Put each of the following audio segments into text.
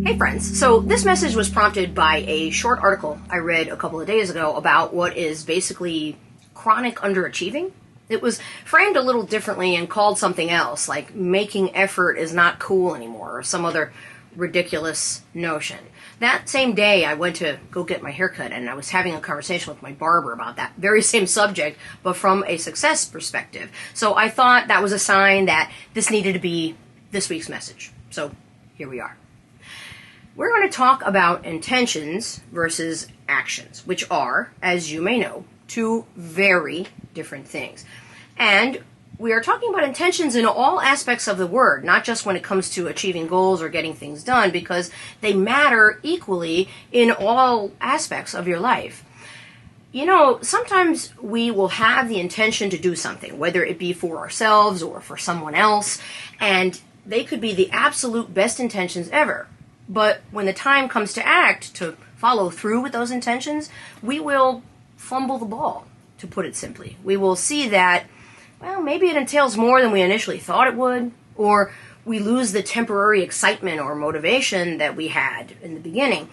Hey friends, so this message was prompted by a short article I read a couple of days ago about what is basically chronic underachieving. It was framed a little differently and called something else, like making effort is not cool anymore, or some other ridiculous notion. That same day I went to go get my haircut and I was having a conversation with my barber about that very same subject, but from a success perspective. So I thought that was a sign that this needed to be this week's message. So here we are. We're going to talk about intentions versus actions, which are, as you may know, two very different things. And we are talking about intentions in all aspects of the word, not just when it comes to achieving goals or getting things done, because they matter equally in all aspects of your life. You know, sometimes we will have the intention to do something, whether it be for ourselves or for someone else, and they could be the absolute best intentions ever. But when the time comes to act, to follow through with those intentions, we will fumble the ball, to put it simply. We will see that, well, maybe it entails more than we initially thought it would, or we lose the temporary excitement or motivation that we had in the beginning.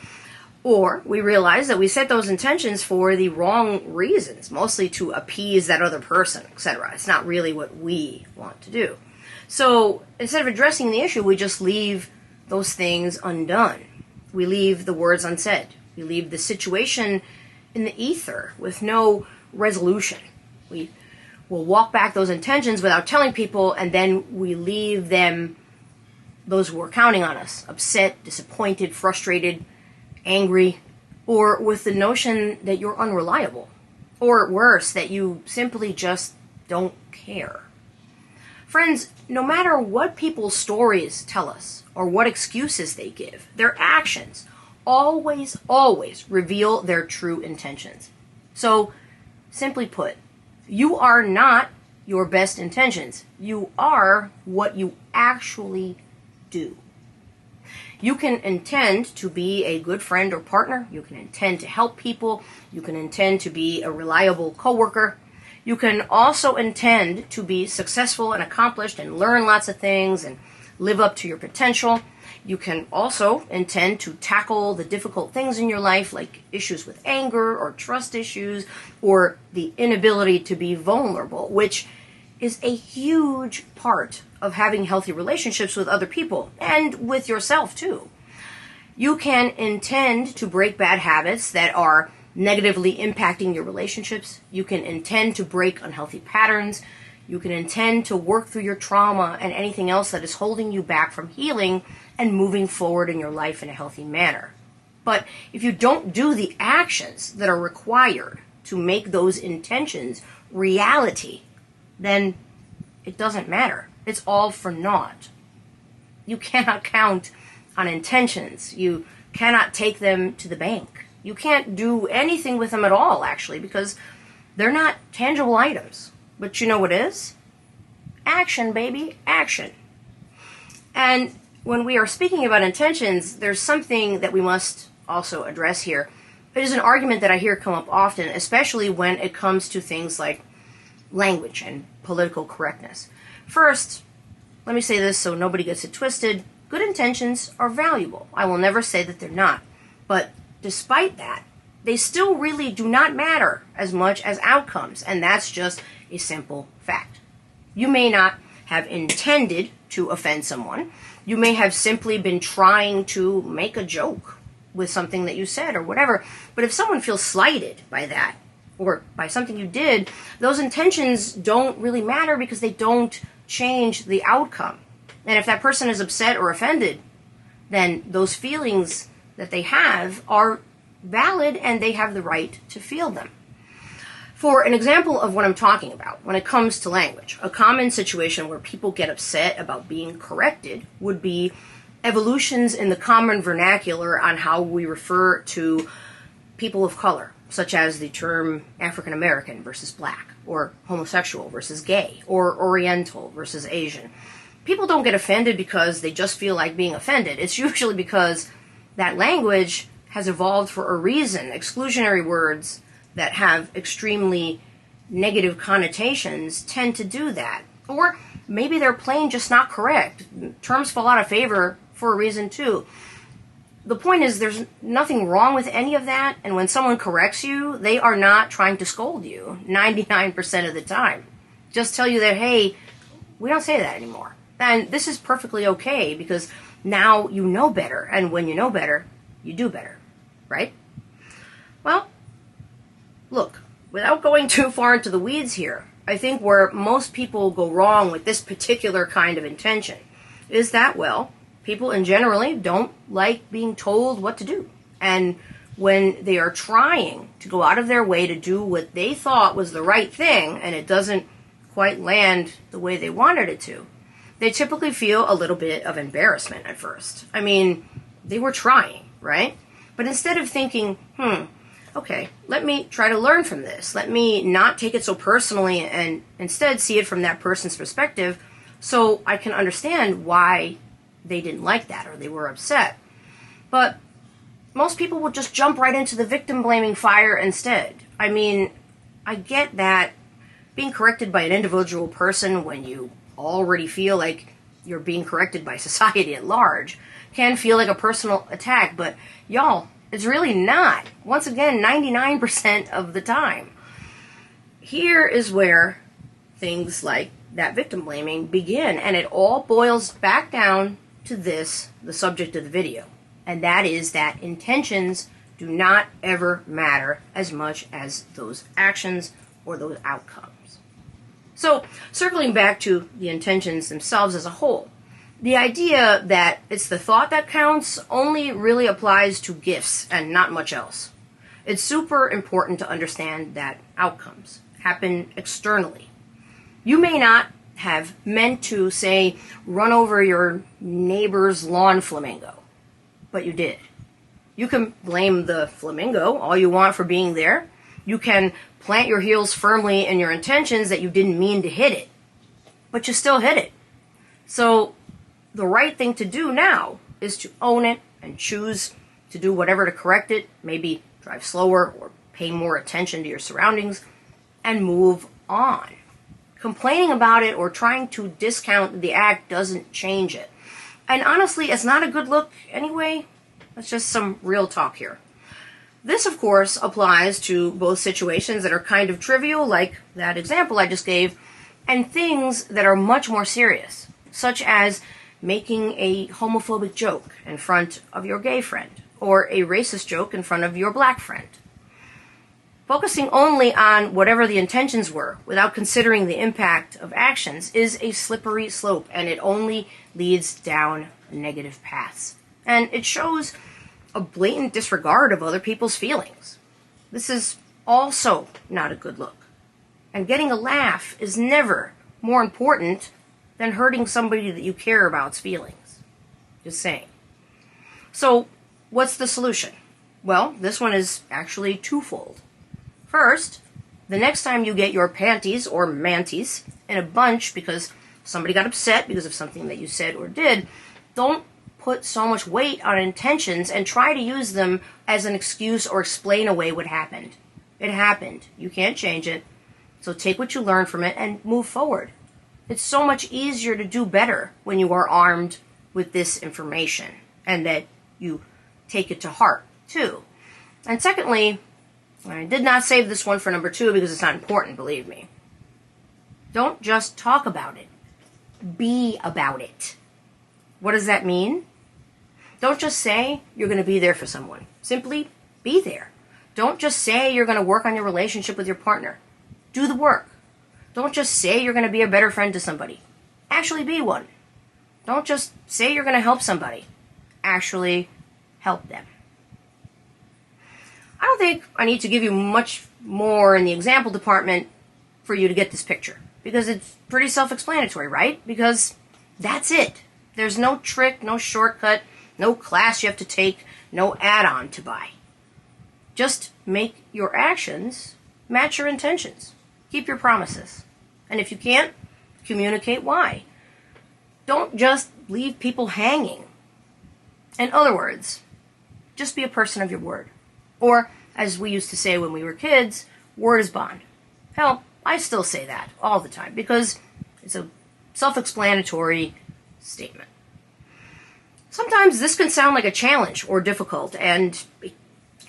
Or we realize that we set those intentions for the wrong reasons, mostly to appease that other person, etc. It's not really what we want to do. So instead of addressing the issue, we just leave those things undone. We leave the words unsaid. We leave the situation in the ether with no resolution. We will walk back those intentions without telling people, and then we leave them, those who are counting on us, upset, disappointed, frustrated, angry, or with the notion that you're unreliable, or worse, that you simply just don't care. Friends, no matter what people's stories tell us or what excuses they give, their actions always reveal their true intentions. So, simply put, you are not your best intentions. You are what you actually do. You can intend to be a good friend or partner. You can intend to help people. You can intend to be a reliable coworker. You can also intend to be successful and accomplished and learn lots of things and live up to your potential. You can also intend to tackle the difficult things in your life, like issues with anger or trust issues or the inability to be vulnerable, which is a huge part of having healthy relationships with other people and with yourself too. You can intend to break bad habits that are negatively impacting your relationships. You can intend to break unhealthy patterns. You can intend to work through your trauma and anything else that is holding you back from healing and moving forward in your life in a healthy manner. But if you don't do the actions that are required to make those intentions reality, then it doesn't matter. It's all for naught. You cannot count on intentions. You cannot take them to the bank. You can't do anything with them at all, actually, because they're not tangible items. But you know what is? Action, baby, action. And when we are speaking about intentions, there's something that we must also address here. It is an argument that I hear come up often, especially when it comes to things like language and political correctness. First, let me say this so nobody gets it twisted. Good intentions are valuable. I will never say that they're not. But despite that, they still really do not matter as much as outcomes, and that's just a simple fact. You may not have intended to offend someone. You may have simply been trying to make a joke with something that you said or whatever. But if someone feels slighted by that or by something you did, those intentions don't really matter because they don't change the outcome. And if that person is upset or offended, then those feelings that they have are valid and they have the right to feel them. For an example of what I'm talking about, when it comes to language, a common situation where people get upset about being corrected would be evolutions in the common vernacular on how we refer to people of color, such as the term African American versus black, or homosexual versus gay, or Oriental versus Asian. People don't get offended because they just feel like being offended. It's usually because that language has evolved for a reason. Exclusionary words that have extremely negative connotations tend to do that. Or maybe they're plain just not correct. Terms fall out of favor for a reason too. the point is, there's nothing wrong with any of that, and when someone corrects you, they are not trying to scold you 99% of the time. Just tell you that, hey, we don't say that anymore. And this is perfectly okay, because now you know better, and when you know better, you do better, right? Well, look, without going too far into the weeds here, I think where most people go wrong with this particular kind of intention is that, well, people in generally don't like being told what to do. And when they are trying to go out of their way to do what they thought was the right thing, and it doesn't quite land the way they wanted it to, they typically feel a little bit of embarrassment at first. I mean, they were trying, right? But instead of thinking, okay, let me try to learn from this. Let me not take it so personally and instead see it from that person's perspective so I can understand why they didn't like that or they were upset. But most people will just jump right into the victim-blaming fire instead. I mean, I get that being corrected by an individual person when you already feel like you're being corrected by society at large can feel like a personal attack, but y'all, it's really not. Once again, 99% of the time. Here is where things like that victim blaming begin, and it all boils back down to this, the subject of the video, and that is that intentions do not ever matter as much as those actions or those outcomes. So, circling back to the intentions themselves as a whole, the idea that it's the thought that counts only really applies to gifts and not much else. It's super important to understand that outcomes happen externally. You may not have meant to, say, run over your neighbor's lawn flamingo, but you did. You can blame the flamingo all you want for being there. You can plant your heels firmly in your intentions that you didn't mean to hit it, but you still hit it. So the right thing to do now is to own it and choose to do whatever to correct it, maybe drive slower or pay more attention to your surroundings, and move on. Complaining about it or trying to discount the act doesn't change it. And honestly, it's not a good look anyway. That's just some real talk here. This, of course, applies to both situations that are kind of trivial, like that example I just gave, and things that are much more serious, such as making a homophobic joke in front of your gay friend, or a racist joke in front of your black friend. Focusing only on whatever the intentions were, without considering the impact of actions, is a slippery slope, and it only leads down negative paths. And it shows a blatant disregard of other people's feelings. This is also not a good look. And getting a laugh is never more important than hurting somebody that you care about's feelings. Just saying. So, what's the solution? Well, this one is actually twofold. First, the next time you get your panties or manties in a bunch because somebody got upset because of something that you said or did, don't put so much weight on intentions and try to use them as an excuse or explain away what happened. It happened. You can't change it. So take what you learned from it and move forward. It's so much easier to do better when you are armed with this information and that you take it to heart, too. And secondly, I did not save this one for number 2 because it's not important, believe me. Don't just talk about it. Be about it. What does that mean? Don't just say you're going to be there for someone. Simply be there. Don't just say you're going to work on your relationship with your partner. Do the work. Don't just say you're going to be a better friend to somebody. Actually be one. Don't just say you're going to help somebody. Actually help them. I don't think I need to give you much more in the example department for you to get this picture, because it's pretty self-explanatory, right? Because that's it. There's no trick, no shortcut, no class you have to take, no add-on to buy. Just make your actions match your intentions. Keep your promises. And if you can't, communicate why. Don't just leave people hanging. In other words, just be a person of your word. Or, as we used to say when we were kids, word is bond. Hell, I still say that all the time because it's a self-explanatory statement. Sometimes this can sound like a challenge or difficult, and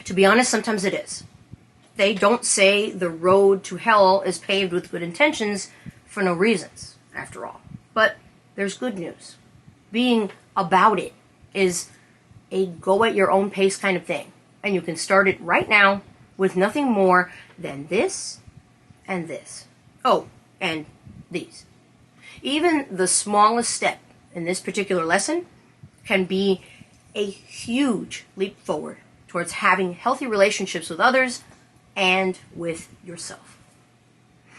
to be honest, sometimes it is. They don't say the road to hell is paved with good intentions for no reasons, after all. But there's good news. Being about it is a go-at-your-own-pace kind of thing. And you can start it right now with nothing more than this and this. Oh, and these. Even the smallest step in this particular lesson can be a huge leap forward towards having healthy relationships with others and with yourself.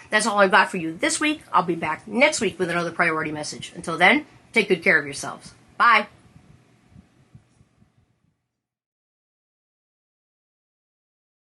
That's all I've got for you this week. I'll be back next week with another priority message. Until then, take good care of yourselves. Bye.